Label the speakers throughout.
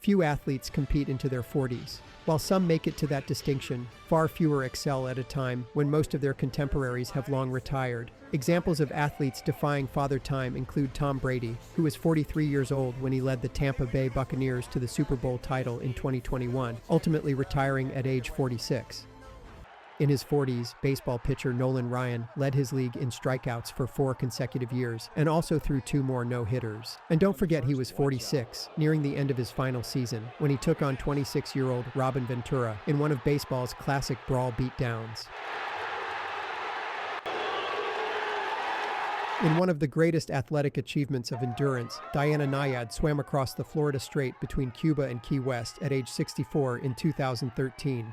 Speaker 1: Few athletes compete into their 40s. While some make it to that distinction, far fewer excel at a time when most of their contemporaries have long retired. Examples of athletes defying father time include Tom Brady, who was 43 years old when he led the Tampa Bay Buccaneers to the Super Bowl title in 2021, ultimately retiring at age 46. In his 40s, baseball pitcher Nolan Ryan led his league in strikeouts for 4 consecutive years and also threw 2 more no-hitters. And don't forget he was 46, nearing the end of his final season, when he took on 26-year-old Robin Ventura in one of baseball's classic brawl beatdowns. In one of the greatest athletic achievements of endurance, Diana Nyad swam across the Florida Strait between Cuba and Key West at age 64 in 2013.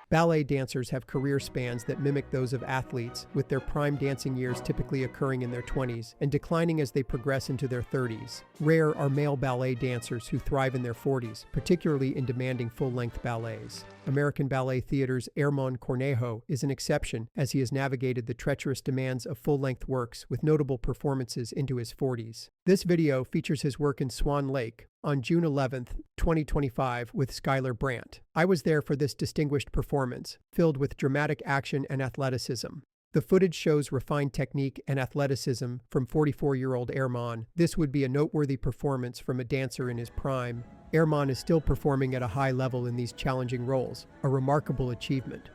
Speaker 1: Ballet dancers have career spans that mimic those of athletes, with their prime dancing years typically occurring in their 20s and declining as they progress into their 30s. Rare are male ballet dancers who thrive in their 40s, particularly in demanding full-length ballets. American Ballet Theater's Herman Cornejo is an exception, as he has navigated the treacherous demands of full-length works with notable performances into his 40s. This video features his work in Swan Lake on June 11, 2025, with Skylar Brandt. I was there for this distinguished performance, filled with dramatic action and athleticism. The footage shows refined technique and athleticism from 44-year-old Herman. This would be a noteworthy performance from a dancer in his prime. Herman is still performing at a high level in these challenging roles, a remarkable achievement.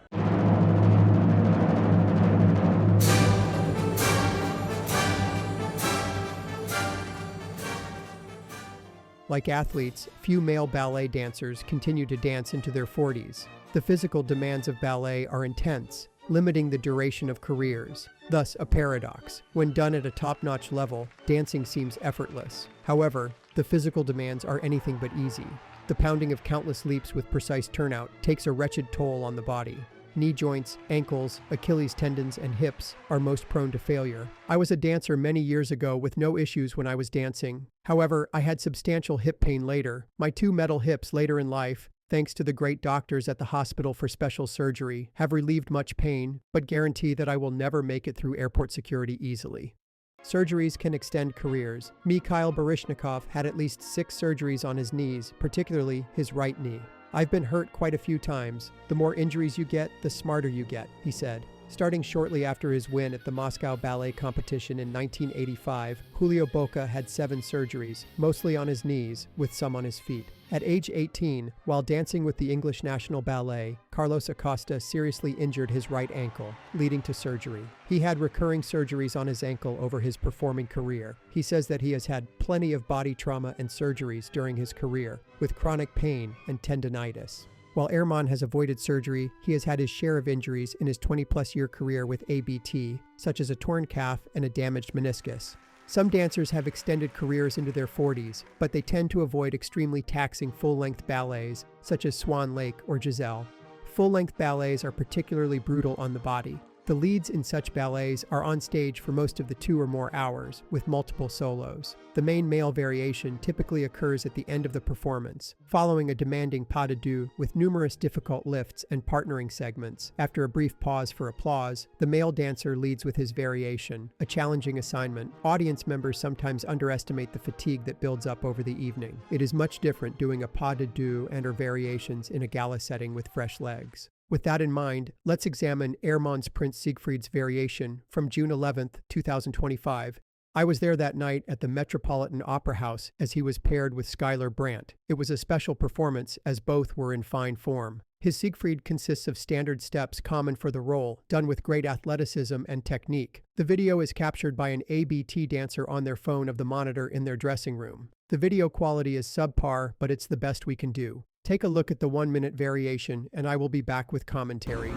Speaker 1: Like athletes, few male ballet dancers continue to dance into their 40s. The physical demands of ballet are intense, limiting the duration of careers. Thus, a paradox. When done at a top-notch level, dancing seems effortless. However, the physical demands are anything but easy. The pounding of countless leaps with precise turnout takes a wretched toll on the body. Knee joints, ankles, Achilles tendons, and hips are most prone to failure. I was a dancer many years ago with no issues when I was dancing. However, I had substantial hip pain later. My 2 metal hips later in life, thanks to the great doctors at the Hospital for Special Surgery, have relieved much pain, but guarantee that I will never make it through airport security easily. Surgeries can extend careers. Mikhail Baryshnikov had at least 6 surgeries on his knees, particularly his right knee. "I've been hurt quite a few times. The more injuries you get, the smarter you get," he said. Starting shortly after his win at the Moscow Ballet Competition in 1985, Julio Boca had 7 surgeries, mostly on his knees, with some on his feet. At age 18, while dancing with the English National Ballet, Carlos Acosta seriously injured his right ankle, leading to surgery. He had recurring surgeries on his ankle over his performing career. He says that he has had plenty of body trauma and surgeries during his career, with chronic pain and tendinitis. While Herman has avoided surgery, he has had his share of injuries in his 20-plus year career with ABT, such as a torn calf and a damaged meniscus. Some dancers have extended careers into their 40s, but they tend to avoid extremely taxing full-length ballets, such as Swan Lake or Giselle. Full-length ballets are particularly brutal on the body. The leads in such ballets are on stage for most of the 2 or more hours, with multiple solos. The main male variation typically occurs at the end of the performance, following a demanding pas de deux with numerous difficult lifts and partnering segments. After a brief pause for applause, the male dancer leads with his variation, a challenging assignment. Audience members sometimes underestimate the fatigue that builds up over the evening. It is much different doing a pas de deux and/or variations in a gala setting with fresh legs. With that in mind, let's examine Herman's Prince Siegfried's variation from June 11, 2025. I was there that night at the Metropolitan Opera House as he was paired with Skylar Brandt. It was a special performance as both were in fine form. His Siegfried consists of standard steps common for the role, done with great athleticism and technique. The video is captured by an ABT dancer on their phone of the monitor in their dressing room. The video quality is subpar, but it's the best we can do. Take a look at the 1-minute variation, and I will be back with commentary.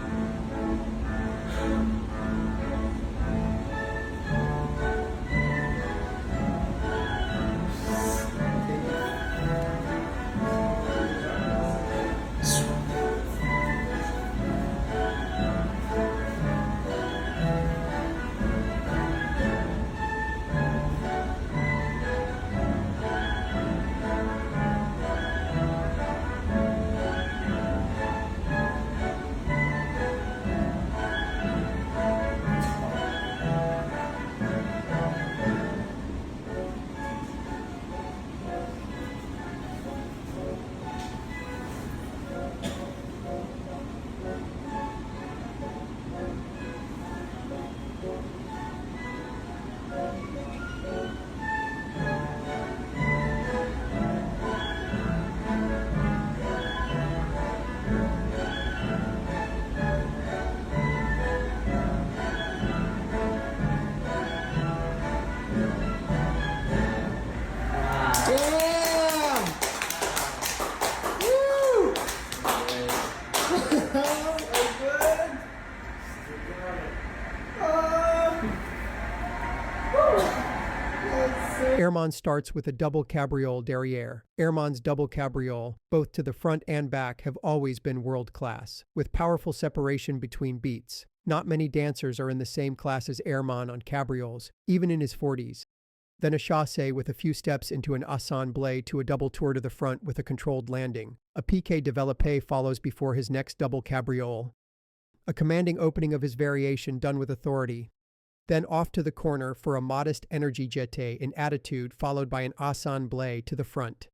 Speaker 1: Herman starts with a double cabriole derrière. Herman's double cabriole, both to the front and back, have always been world-class, with powerful separation between beats. Not many dancers are in the same class as Herman on cabrioles, even in his 40s. Then a chassé with a few steps into an assemblé to a double tour to the front with a controlled landing. A piqué développé follows before his next double cabriole. A commanding opening of his variation done with authority. Then off to the corner for a modest energy jeté in attitude followed by an assemblé to the front.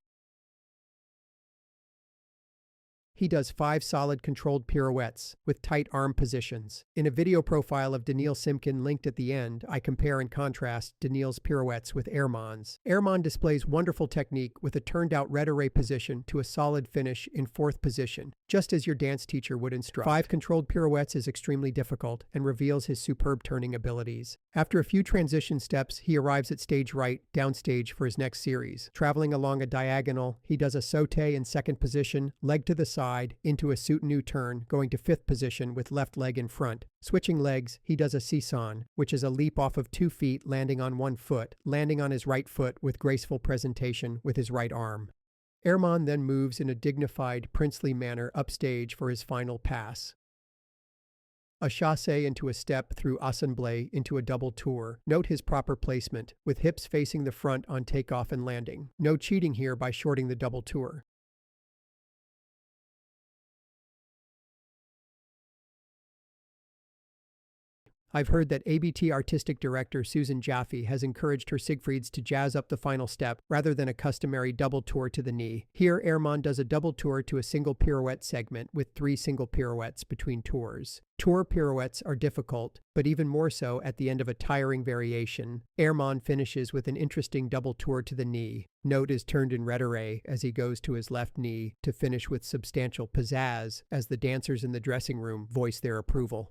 Speaker 1: He does 5 solid controlled pirouettes with tight arm positions. In a video profile of Daniil Simkin linked at the end, I compare and contrast Daniil's pirouettes with Herman's. Herman displays wonderful technique with a turned-out red-array position to a solid finish in 4th position, just as your dance teacher would instruct. 5 controlled pirouettes is extremely difficult and reveals his superb turning abilities. After a few transition steps, he arrives at stage right, downstage for his next series. Traveling along a diagonal, he does a sauté in 2nd position, leg to the side, into a soutenu turn, going to 5th position with left leg in front. Switching legs, he does a sisson, which is a leap off of 2 feet, landing on 1 foot, landing on his right foot with graceful presentation with his right arm. Herman then moves in a dignified, princely manner upstage for his final pass. A chassé into a step through assemblé into a double tour. Note his proper placement, with hips facing the front on takeoff and landing. No cheating here by shorting the double tour. I've heard that ABT artistic director Susan Jaffe has encouraged her Siegfrieds to jazz up the final step rather than a customary double tour to the knee. Here, Herman does a double tour to a single pirouette segment with 3 single pirouettes between tours. Tour pirouettes are difficult, but even more so at the end of a tiring variation. Herman finishes with an interesting double tour to the knee. Note is turned in red-array as he goes to his left knee to finish with substantial pizzazz as the dancers in the dressing room voice their approval.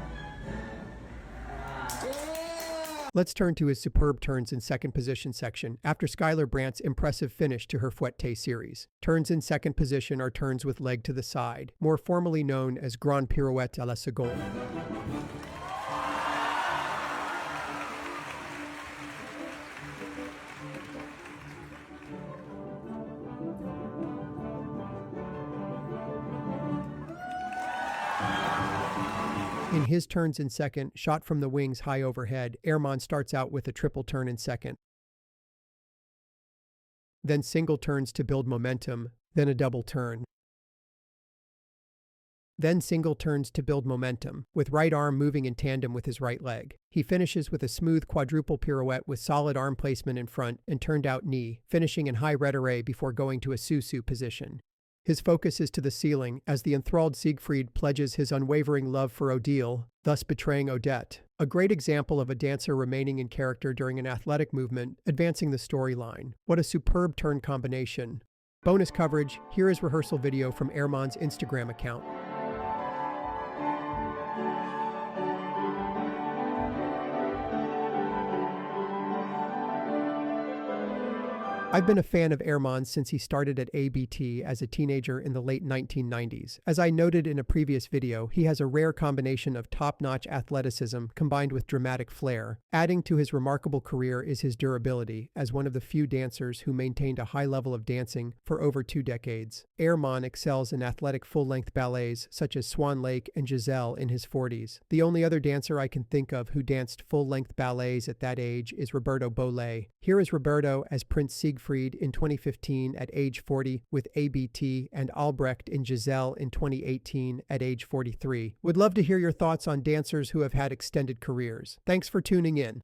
Speaker 1: Let's turn to his superb turns in 2nd position section after Skylar Brandt's impressive finish to her fouette series. Turns in 2nd position are turns with leg to the side, more formally known as grand pirouette à la seconde. In his turns in 2nd, shot from the wings high overhead, Herman starts out with a triple turn in 2nd. Then single turns to build momentum, then a double turn. Then single turns to build momentum, with right arm moving in tandem with his right leg. He finishes with a smooth quadruple pirouette with solid arm placement in front and turned out knee, finishing in high red-array before going to a sous-sus position. His focus is to the ceiling as the enthralled Siegfried pledges his unwavering love for Odile, thus betraying Odette. A great example of a dancer remaining in character during an athletic movement, advancing the storyline. What a superb turn combination. Bonus coverage, here is rehearsal video from Herman's Instagram account. I've been a fan of Herman since he started at ABT as a teenager in the late 1990s. As I noted in a previous video, he has a rare combination of top-notch athleticism combined with dramatic flair. Adding to his remarkable career is his durability, as one of the few dancers who maintained a high level of dancing for over 2 decades. Herman excels in athletic full-length ballets such as Swan Lake and Giselle in his 40s. The only other dancer I can think of who danced full-length ballets at that age is Roberto Ballet. Here is Roberto as Prince Siegfried in 2015 at age 40 with ABT, and Albrecht in Giselle in 2018 at age 43. Would love to hear your thoughts on dancers who have had extended careers. Thanks for tuning in.